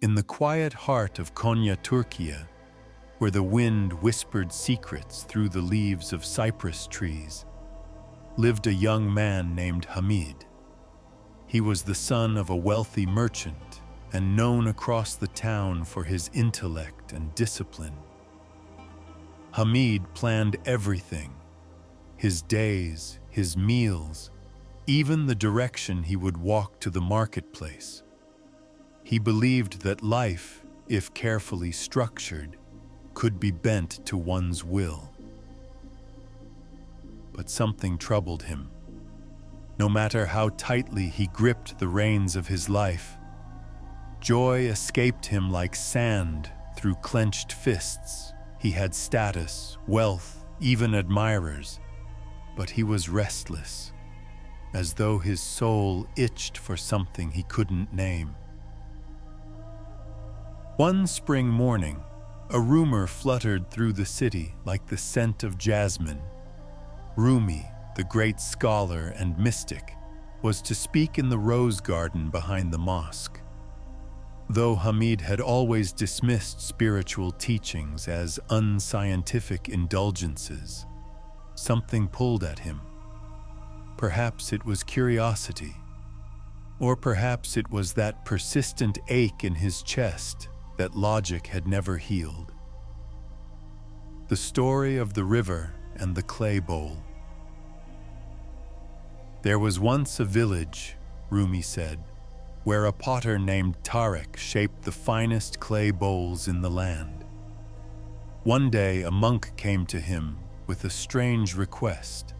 In the quiet heart of Konya, Turkey, where the wind whispered secrets through the leaves of cypress trees, lived a young man named Hamid. He was the son of a wealthy merchant and known across the town for his intellect and discipline. Hamid planned everything: his days, his meals, even the direction he would walk to the marketplace. He believed that life, if carefully structured, could be bent to one's will. But something troubled him. No matter how tightly he gripped the reins of his life, joy escaped him like sand through clenched fists. He had status, wealth, even admirers, but he was restless, as though his soul itched for something he couldn't name. One spring morning, a rumor fluttered through the city like the scent of jasmine. Rumi, the great scholar and mystic, was to speak in the rose garden behind the mosque. Though Hamid had always dismissed spiritual teachings as unscientific indulgences, something pulled at him. Perhaps it was curiosity, or perhaps it was that persistent ache in his chest that logic had never healed. The story of the river and the clay bowl. There was once a village, Rumi said, where a potter named Tarek shaped the finest clay bowls in the land. One day a monk came to him with a strange request: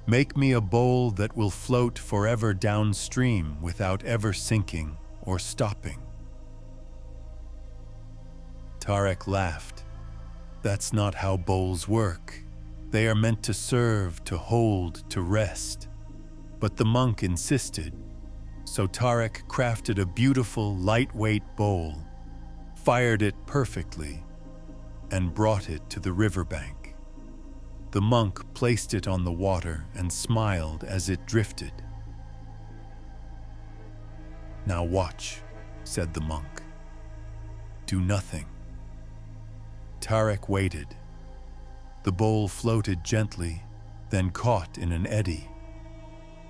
"Make me a bowl that will float forever downstream without ever sinking or stopping." Tarek laughed. "That's not how bowls work. They are meant to serve, to hold, to rest." But the monk insisted, so Tarek crafted a beautiful, lightweight bowl, fired it perfectly, and brought it to the riverbank. The monk placed it on the water and smiled as it drifted. "Now watch," said the monk. "Do nothing." Tarek waited. The bowl floated gently, then caught in an eddy.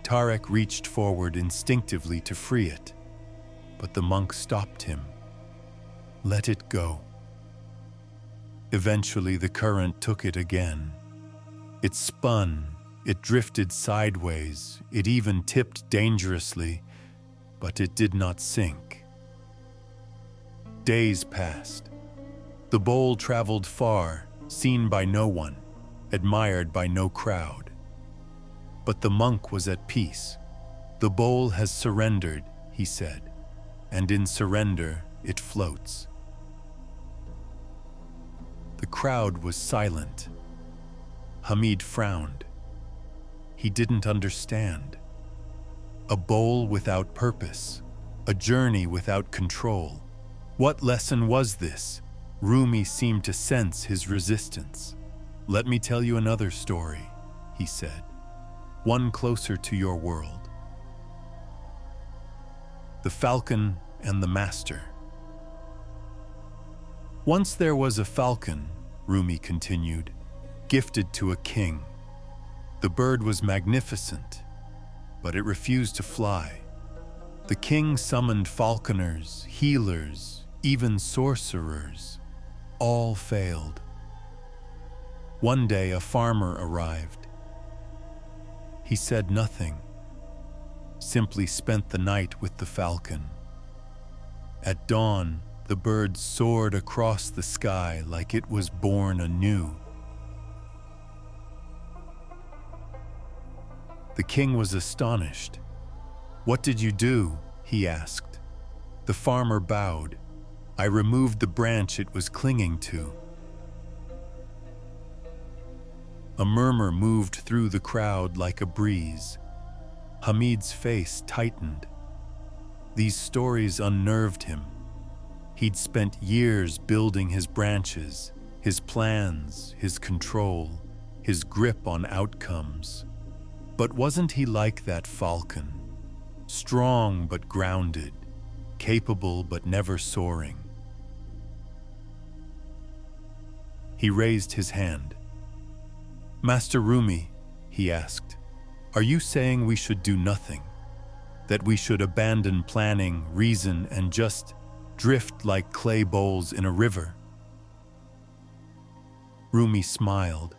Tarek reached forward instinctively to free it, but the monk stopped him. "Let it go." Eventually the current took it again. It spun, it drifted sideways, it even tipped dangerously, but it did not sink. Days passed. The bowl traveled far, seen by no one, admired by no crowd. But the monk was at peace. "The bowl has surrendered," he said, "and in surrender it floats." The crowd was silent. Hamid frowned. He didn't understand. A bowl without purpose, a journey without control. What lesson was this? Rumi seemed to sense his resistance. "Let me tell you another story," he said, "one closer to your world. The Falcon and the Master." Once there was a falcon, Rumi continued, gifted to a king. The bird was magnificent, but it refused to fly. The king summoned falconers, healers, even sorcerers. All failed. One day a farmer arrived. He said nothing, simply spent the night with the falcon. At dawn, the bird soared across the sky like it was born anew. The king was astonished. "What did you do?" he asked. The farmer bowed. "I removed the branch it was clinging to." A murmur moved through the crowd like a breeze. Hamid's face tightened. These stories unnerved him. He'd spent years building his branches, his plans, his control, his grip on outcomes. But wasn't he like that falcon? Strong but grounded, capable but never soaring. He raised his hand. "Master Rumi," he asked, "are you saying we should do nothing? That we should abandon planning, reason, and just drift like clay bowls in a river?" Rumi smiled,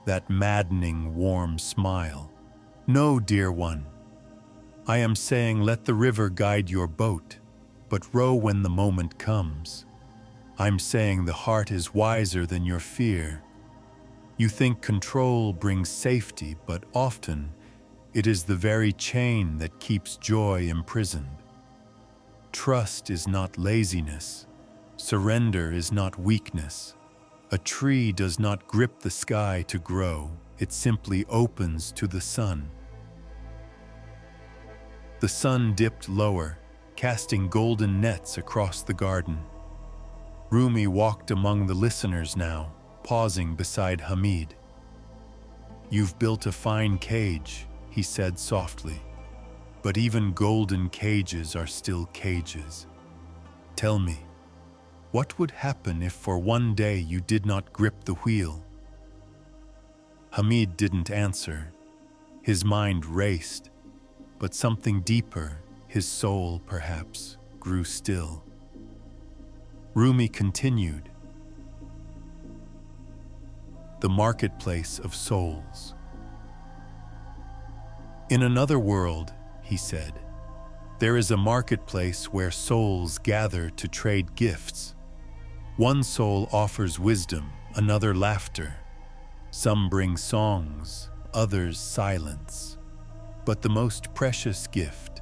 that maddening, warm smile. "No, dear one. I am saying let the river guide your boat, but row when the moment comes. I'm saying the heart is wiser than your fear. You think control brings safety, but often it is the very chain that keeps joy imprisoned. Trust is not laziness. Surrender is not weakness. A tree does not grip the sky to grow. It simply opens to the sun." The sun dipped lower, casting golden nets across the garden. Rumi walked among the listeners now, pausing beside Hamid. "You've built a fine cage," he said softly, "but even golden cages are still cages. Tell me, what would happen if for one day you did not grip the wheel?" Hamid didn't answer. His mind raced, but something deeper, his soul perhaps, grew still. Rumi continued. The marketplace of souls. "In another world," he said, "there is a marketplace where souls gather to trade gifts. One soul offers wisdom, another laughter. Some bring songs, others silence. But the most precious gift,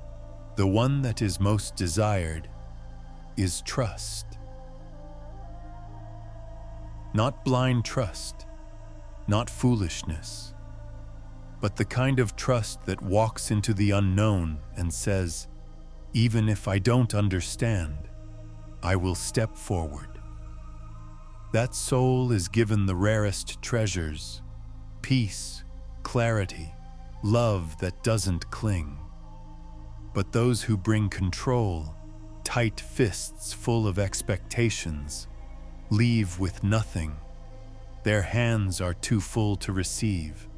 the one that is most desired, is trust. Not blind trust, not foolishness, but the kind of trust that walks into the unknown and says, 'Even if I don't understand, I will step forward.' That soul is given the rarest treasures: peace, clarity, love that doesn't cling. But those who bring control, tight fists full of expectations, leave with nothing. Their hands are too full to receive."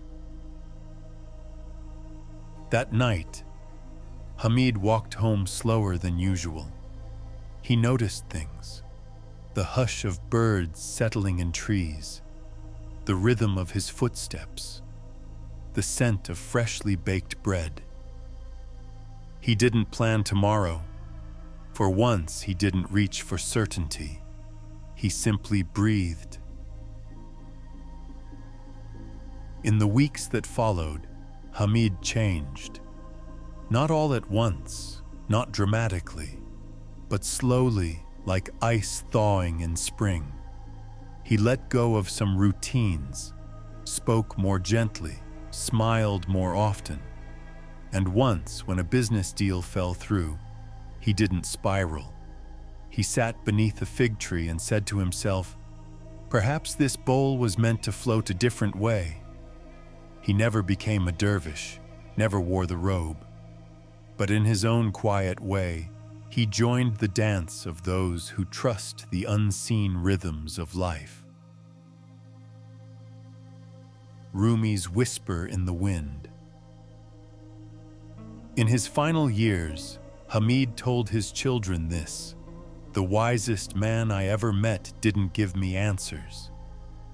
That night, Hamid walked home slower than usual. He noticed things: the hush of birds settling in trees, the rhythm of his footsteps, the scent of freshly baked bread. He didn't plan tomorrow. For once, he didn't reach for certainty. He simply breathed. In the weeks that followed, Hamid changed. Not all at once, not dramatically, but slowly, like ice thawing in spring. He let go of some routines, spoke more gently, smiled more often. And once, when a business deal fell through, he didn't spiral. He sat beneath a fig tree and said to himself, "Perhaps this bowl was meant to float a different way." He never became a dervish, never wore the robe. But in his own quiet way, he joined the dance of those who trust the unseen rhythms of life. Rumi's whisper in the wind. In his final years, Hamid told his children this: "The wisest man I ever met didn't give me answers.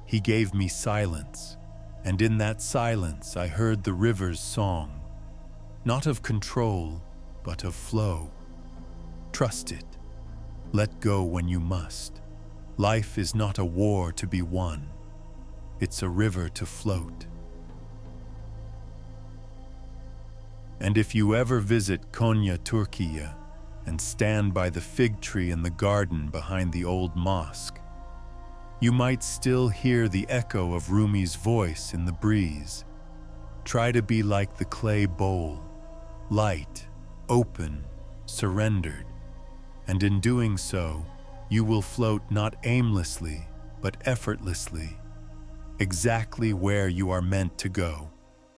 He gave me silence, and in that silence I heard the river's song, not of control, but of flow. Trust it. Let go when you must. Life is not a war to be won. It's a river to float." And if you ever visit Konya, Turkey, and stand by the fig tree in the garden behind the old mosque, you might still hear the echo of Rumi's voice in the breeze. Try to be like the clay bowl, light, open, surrendered, and in doing so, you will float not aimlessly, but effortlessly, exactly where you are meant to go.